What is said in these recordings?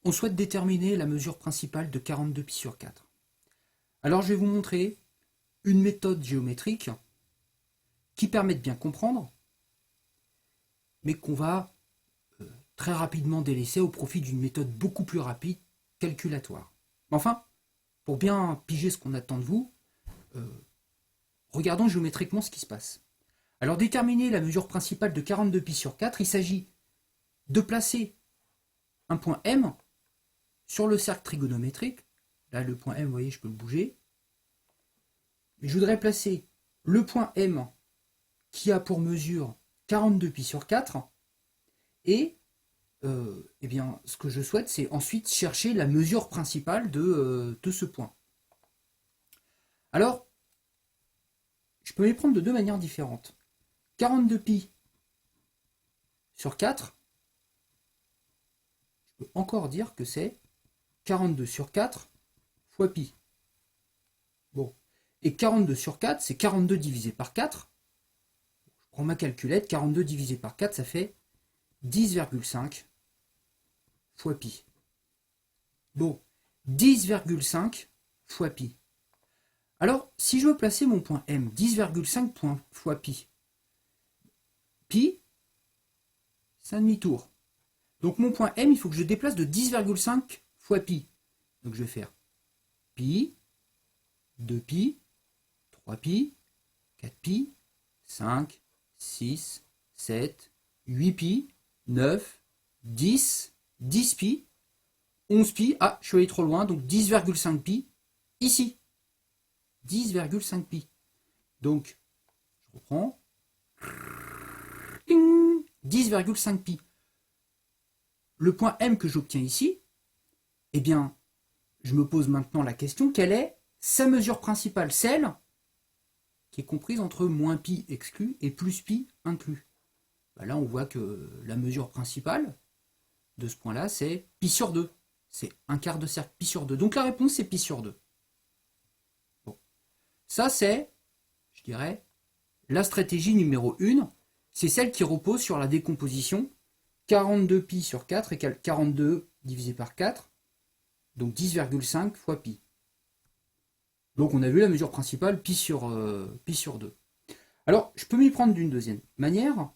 On souhaite déterminer la mesure principale de 42 pi sur 4. Alors je vais vous montrer une méthode géométrique qui permet de bien comprendre, mais qu'on va très rapidement délaisser au profit d'une méthode beaucoup plus rapide, calculatoire. Enfin, pour bien piger ce qu'on attend de vous, regardons géométriquement ce qui se passe. Alors déterminer la mesure principale de 42 pi sur 4, il s'agit de placer un point M sur le cercle trigonométrique. Là, le point M, vous voyez, je peux le bouger. Mais je voudrais placer le point M qui a pour mesure 42 pi sur 4 et eh bien, ce que je souhaite, c'est ensuite chercher la mesure principale de ce point. Alors, je peux les prendre de deux manières différentes. 42 pi sur 4, je peux encore dire que c'est 42 sur 4 fois pi. Bon. Et 42 sur 4, c'est 42 divisé par 4. Je prends ma calculette, 42 divisé par 4, ça fait 10,5 fois pi. Bon, 10,5 fois pi. Alors, si je veux placer mon point M, 10,5 fois pi, pi, c'est un demi-tour. Donc mon point M, il faut que je déplace de 10,5 fois pi. Donc je vais faire pi, 2 pi, 3 pi, 4 pi, 5, 6, 7, 8 pi, 9, 10, 10 pi, 11 pi. Ah, je suis allé trop loin, donc 10,5 pi, ici. 10,5 pi. Donc, je reprends. 10,5 pi. Le point M que j'obtiens ici, eh bien, je me pose maintenant la question, quelle est sa mesure principale, celle qui est comprise entre moins pi exclu et plus pi inclus. Ben là, on voit que la mesure principale de ce point-là, c'est pi sur 2. C'est un quart de cercle, pi sur 2. Donc la réponse, c'est pi sur 2. Bon. Ça, c'est, je dirais, la stratégie numéro 1. C'est celle qui repose sur la décomposition. 42 pi sur 4 égale 42 divisé par 4. Donc 10,5 fois pi. Donc on a vu la mesure principale, pi sur 2. Alors, je peux m'y prendre d'une deuxième manière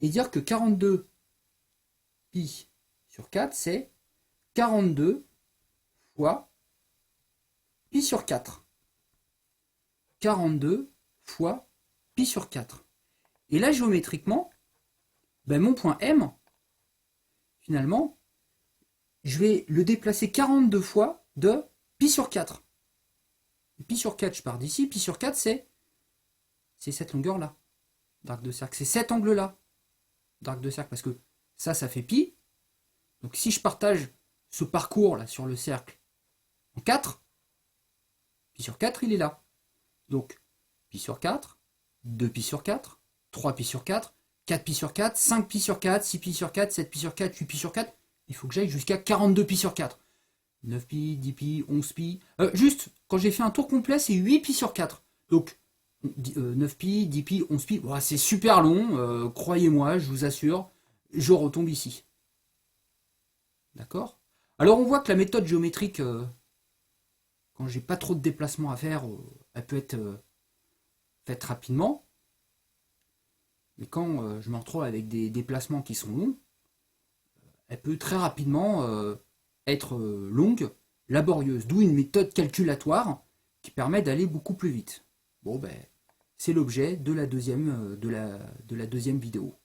et dire que 42 pi sur 4, c'est 42 fois pi sur 4. 42 fois pi sur 4. Et là, géométriquement, ben, mon point M, finalement, je vais le déplacer 42 fois de pi sur 4. Pi sur 4, je pars d'ici. Pi sur 4, c'est cette longueur-là d'arc de cercle. C'est cet angle-là d'arc de cercle. Parce que ça fait pi. Donc si je partage ce parcours-là sur le cercle en 4, pi sur 4, il est là. Donc pi sur 4, 2 pi sur 4, 3 pi sur 4, 4 pi sur 4, 5 pi sur 4, 6 pi sur 4, 7 pi sur 4, 8 pi sur 4. Il faut que j'aille jusqu'à 42 pi sur 4. 9 pi, 10 pi, 11 pi. Juste, quand j'ai fait un tour complet, c'est 8 pi sur 4. Donc, 9 pi, 10 pi, 11 pi. Voilà, c'est super long, croyez-moi, je vous assure. Je retombe ici. D'accord? Alors, on voit que la méthode géométrique, quand j'ai pas trop de déplacements à faire, elle peut être faite rapidement. Mais quand je me retrouve avec des déplacements qui sont longs, elle peut très rapidement être longue, laborieuse, d'où une méthode calculatoire qui permet d'aller beaucoup plus vite. Bon, ben, c'est l'objet de la deuxième vidéo.